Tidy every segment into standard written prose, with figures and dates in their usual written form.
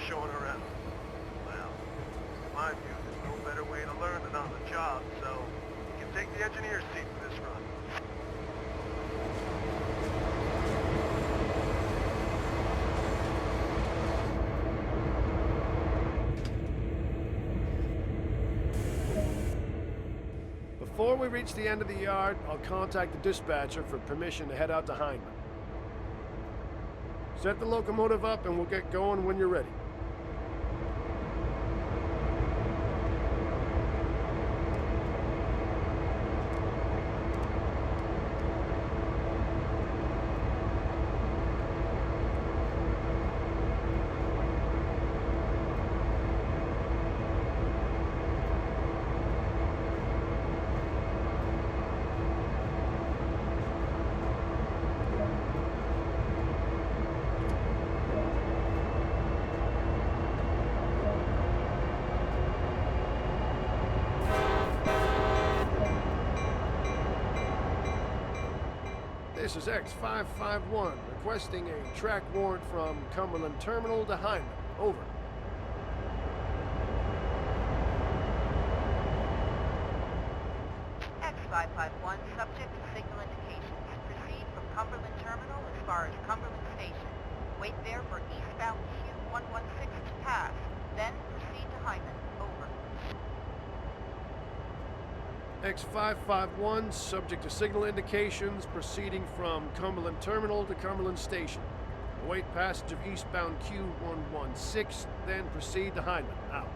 showing around. Well, in my view, there's no better way to learn than on the job, so you can take the engineer's seat for this run. Before we reach the end of the yard, I'll contact the dispatcher for permission to head out to Hindman. Set the locomotive up and we'll get going when you're ready. This is X551, requesting a track warrant from Cumberland Terminal to Hindman. Over. X551, subject to signal indications. Proceed from Cumberland Terminal as far as Cumberland Station. Wait there for eastbound Q116 to pass. Then proceed to Hindman. Over. X551, subject to signal indications, proceeding from Cumberland Terminal to Cumberland Station. Await passage of eastbound Q116, then proceed to Hindman. Out.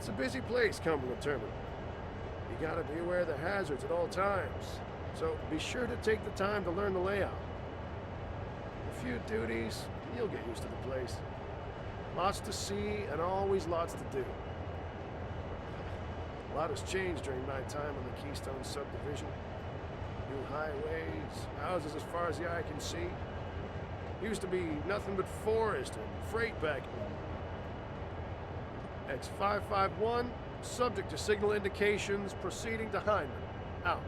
It's a busy place, Cumberland Terminal. You gotta be aware of the hazards at all times, so be sure to take the time to learn the layout. A few duties, you'll get used to the place. Lots to see and always lots to do. A lot has changed during my time on the Keystone subdivision. New highways, houses as far as the eye can see. Used to be nothing but forest and freight back then. X551, subject to signal indications, proceeding to Hyndman. Out.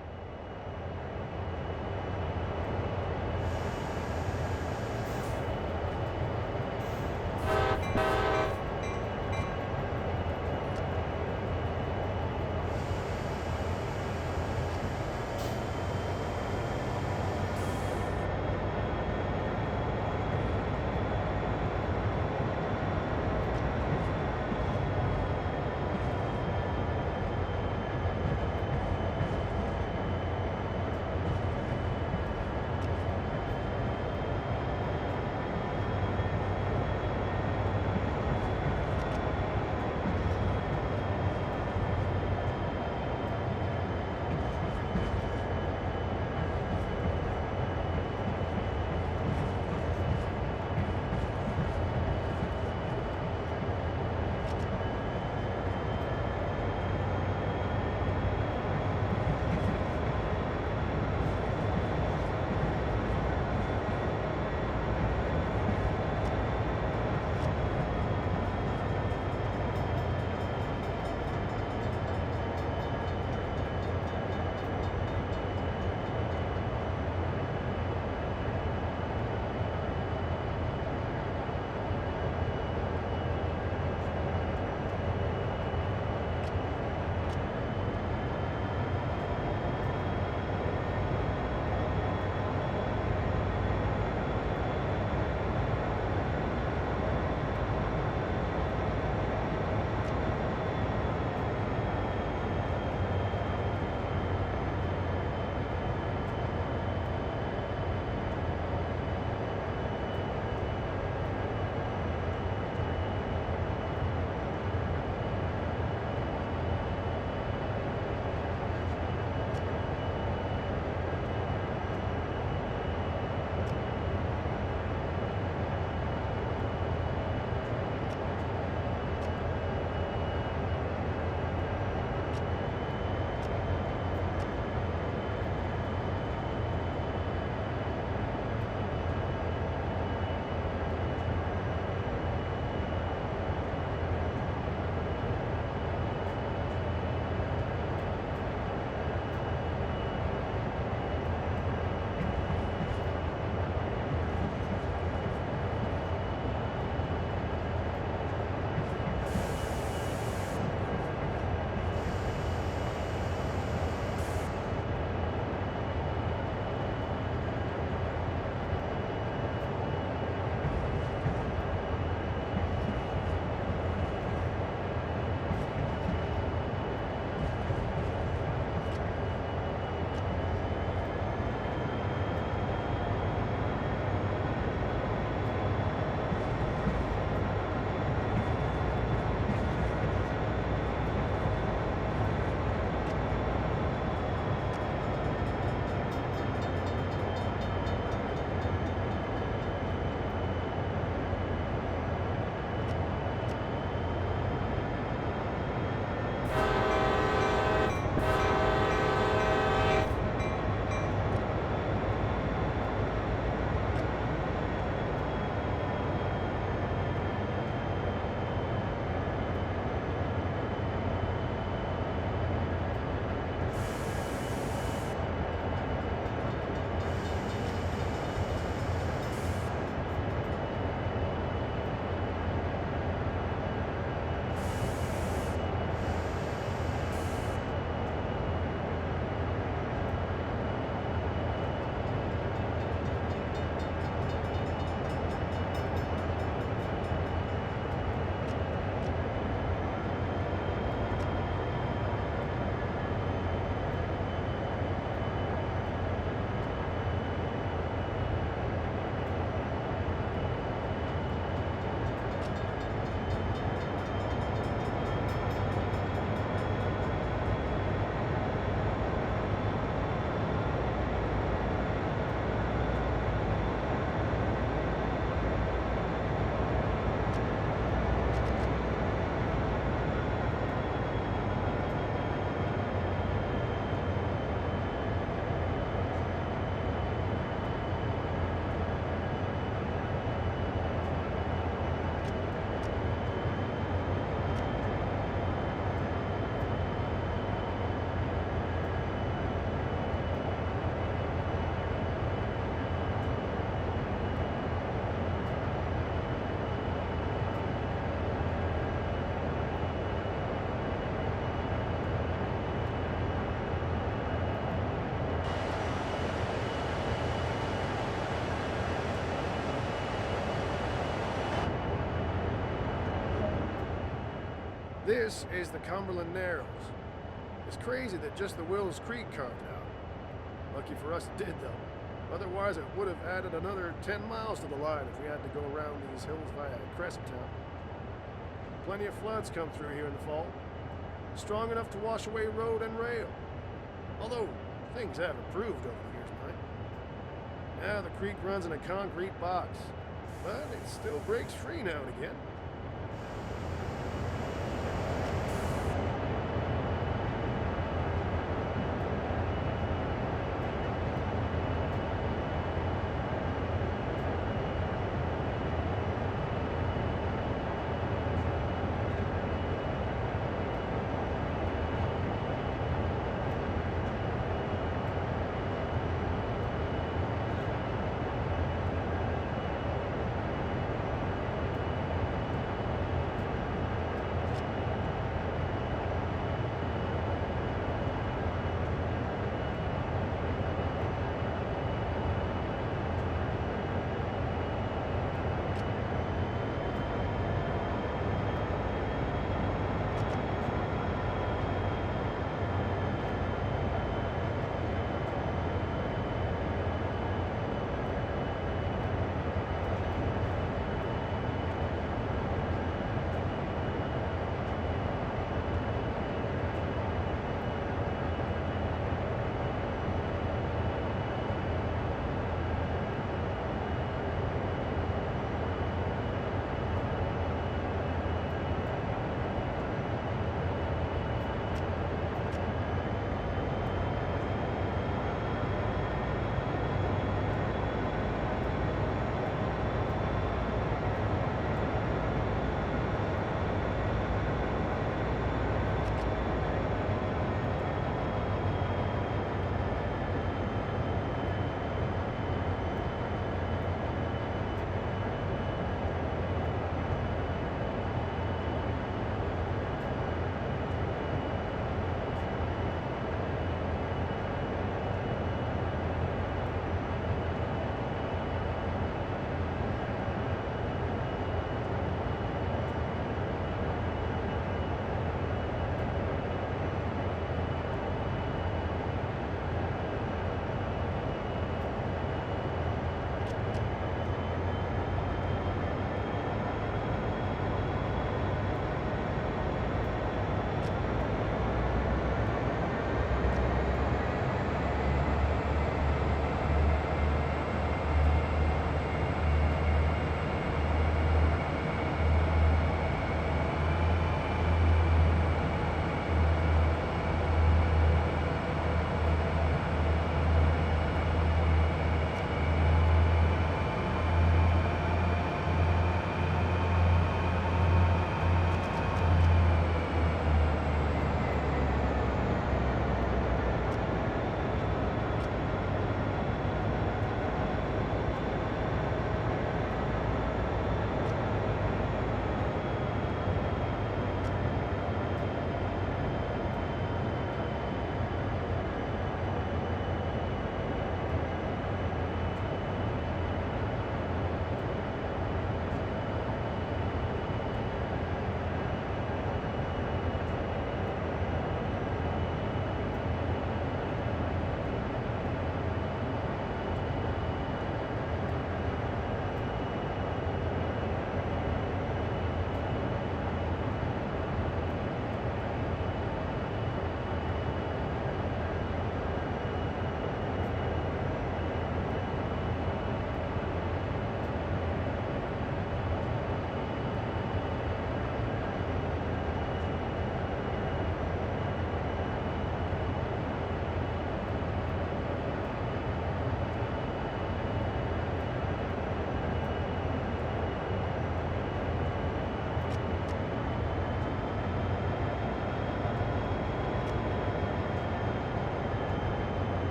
This is the Cumberland Narrows. It's crazy that just the Wills Creek carved out. Lucky for us it did, though. Otherwise, it would have added another 10 miles to the line if we had to go around these hills via Crescenttown. Plenty of floods come through here in the fall. Strong enough to wash away road and rail. Although, things have improved over the years, Mike. Now the creek runs in a concrete box, but it still breaks free now and again.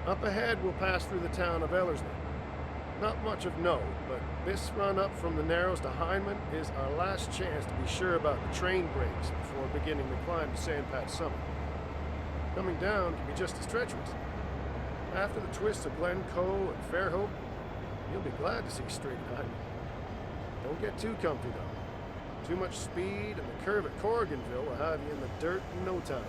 Up ahead, we'll pass through the town of Ellerslie. Not much of note, but this run up from the Narrows to Hindman is our last chance to be sure about the train brakes before beginning the climb to Sandpatch Summit. Coming down can be just as treacherous. After the twists of Glen Coe and Fairhope, you'll be glad to see straight at Hindman. Don't get too comfy, though. Too much speed, and the curve at Corriganville will have you in the dirt in no time.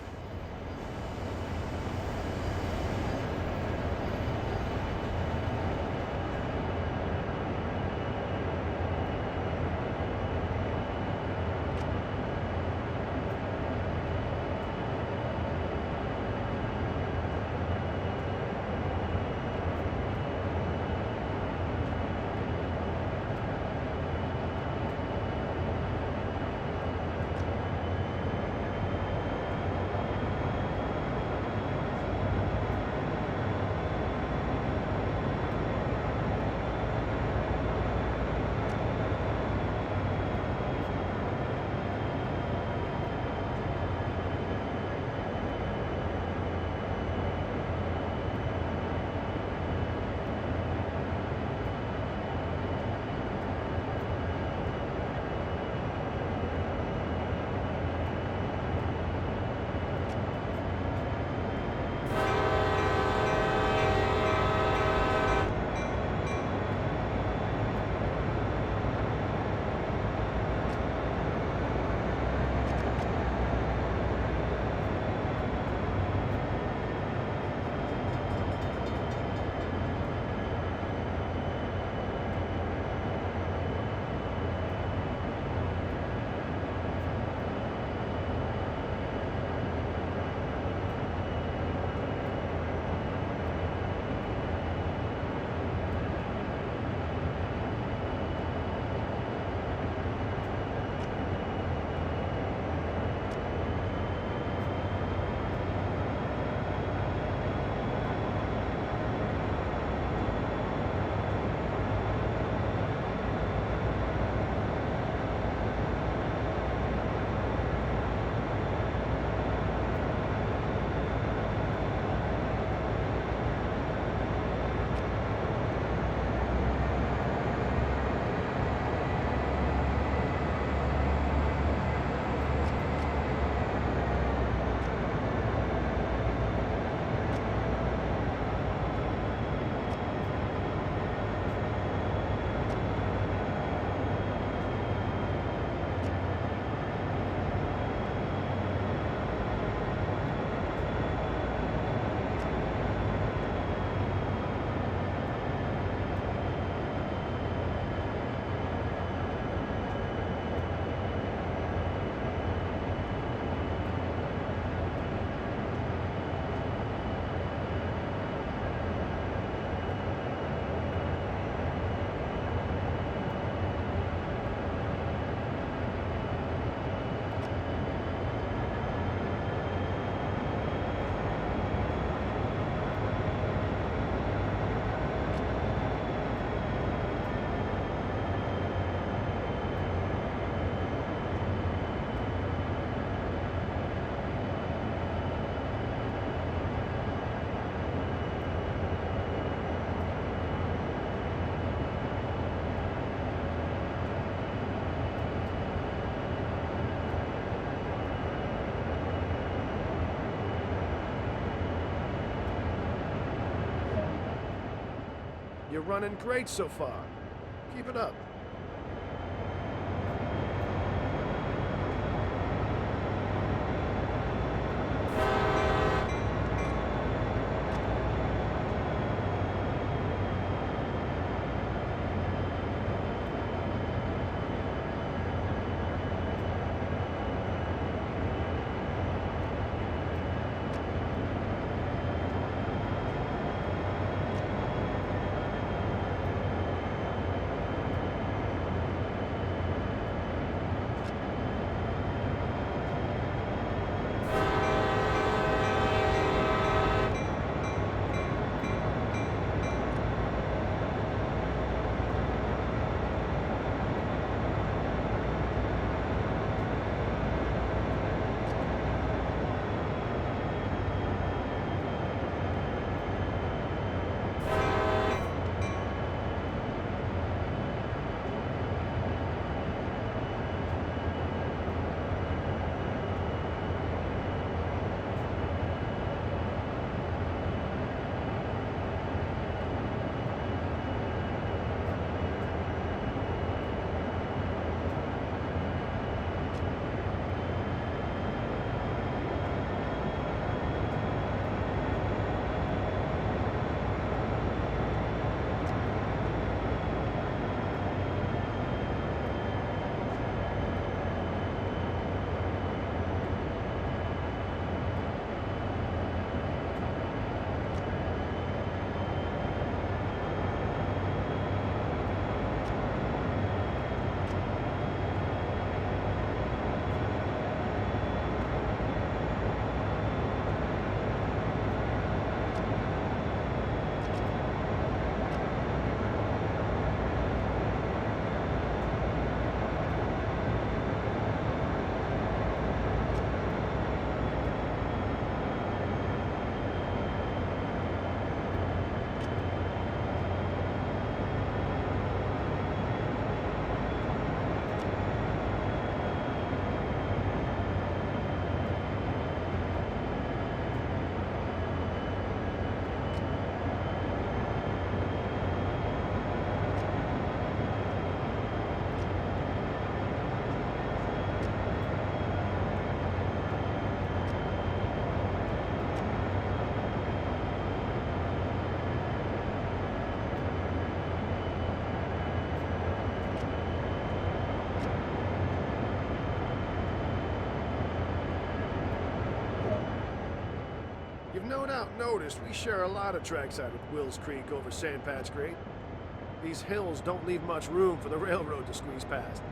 You're running great so far. Keep it up. You've no doubt noticed we share a lot of trackside with Wills Creek over Sandpatch Grade. These hills don't leave much room for the railroad to squeeze past.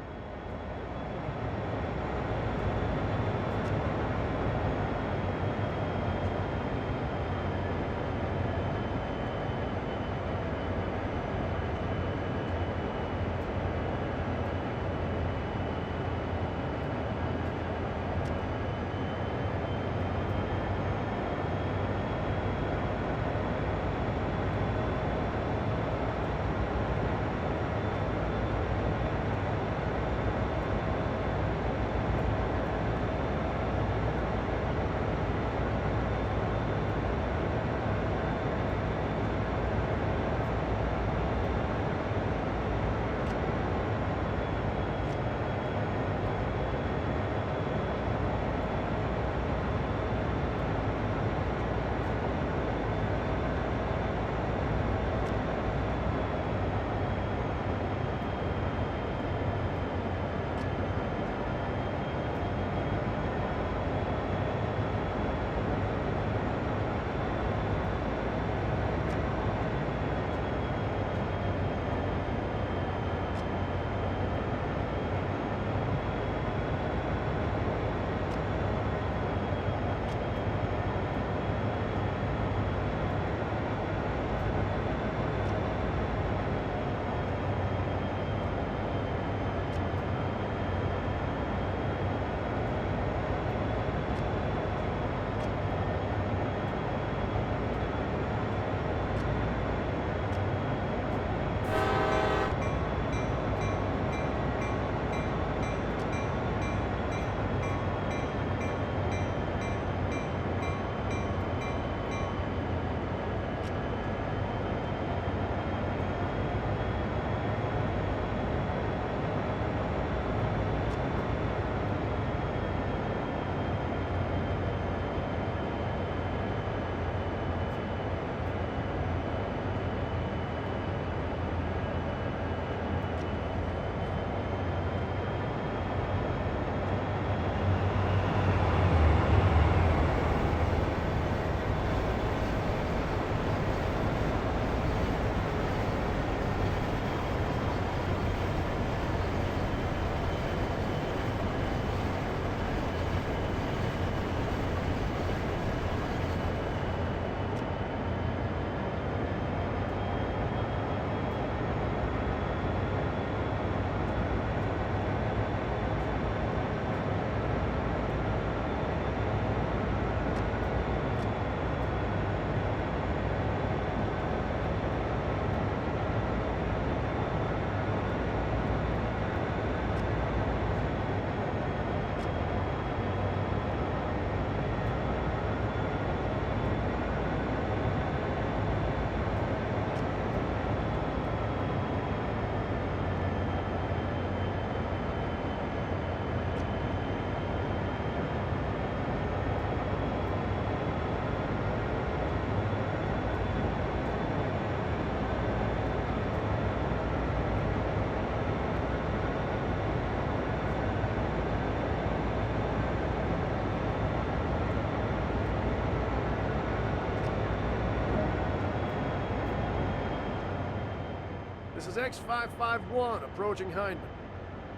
This is X551 approaching Hindman.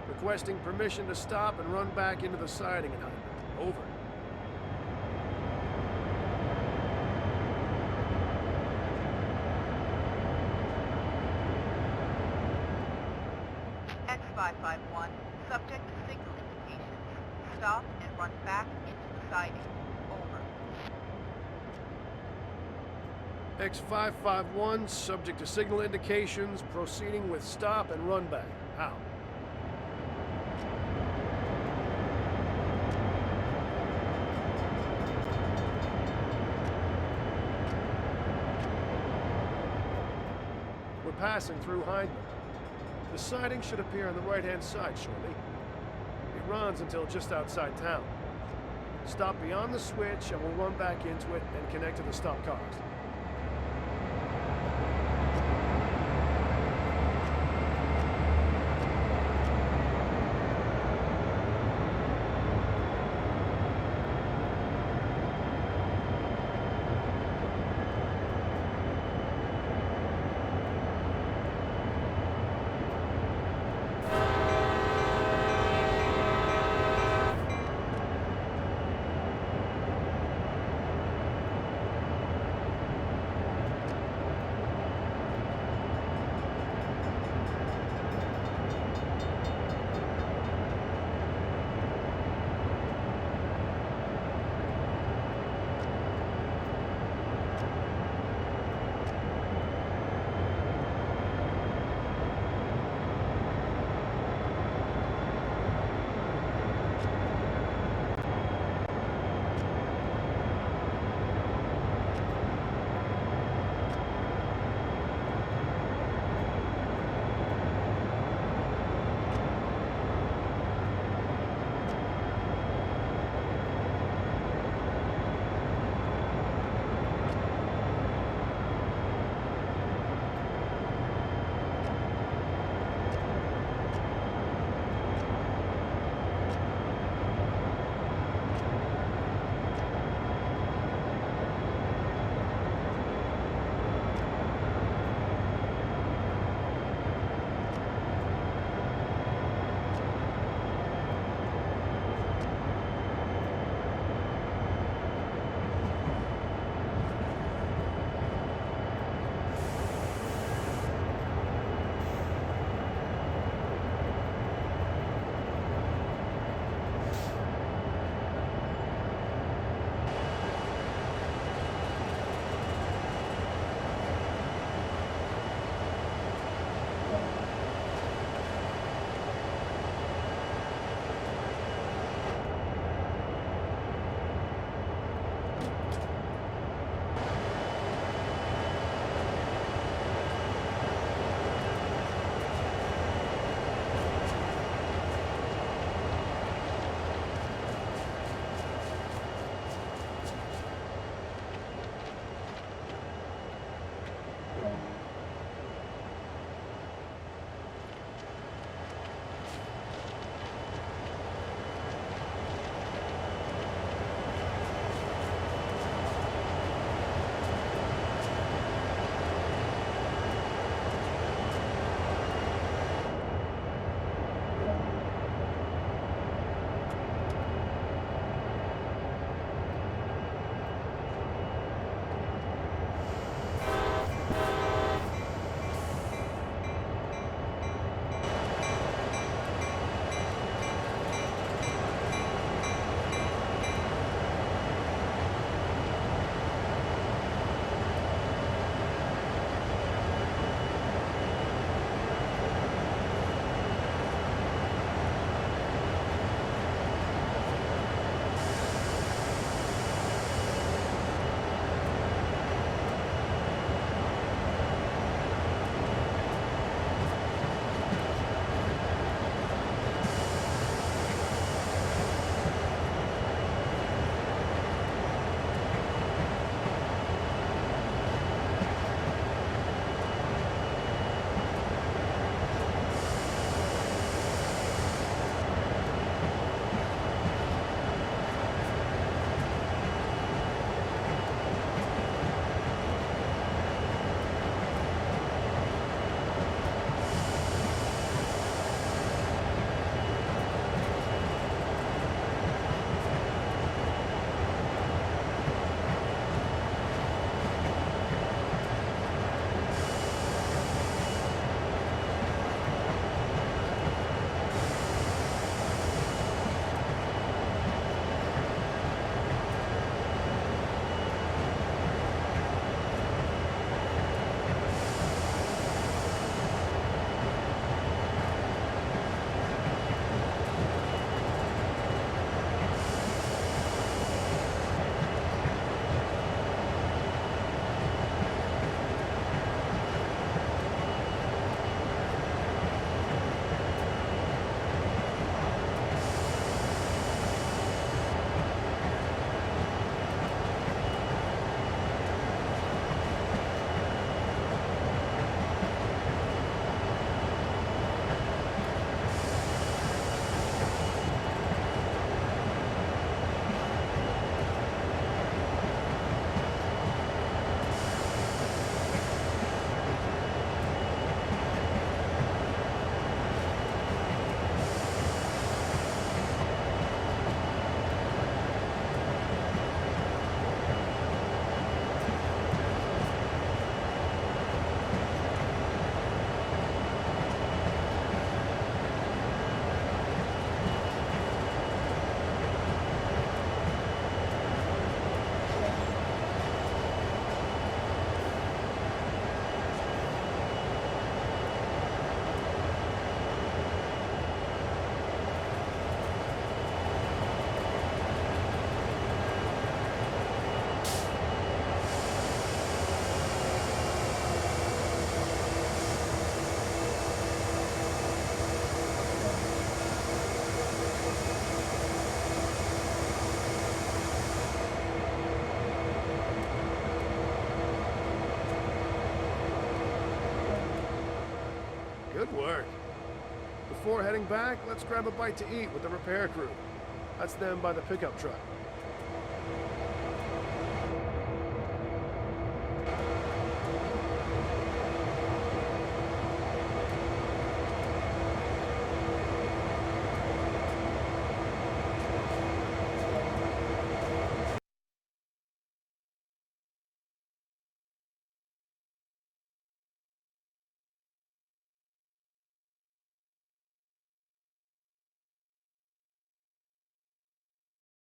Requesting permission to stop and run back into the siding at Hindman. Over. X551, subject to signal indications. Stop and run back into the siding. Over. X551, subject to signal indications, proceeding with stop and run back. How? We're passing through Hindman. The siding should appear on the right-hand side shortly. It runs until just outside town. Stop beyond the switch and we'll run back into it and connect to the stopped cars. Good work. Before heading back, let's grab a bite to eat with the repair crew. That's them by the pickup truck.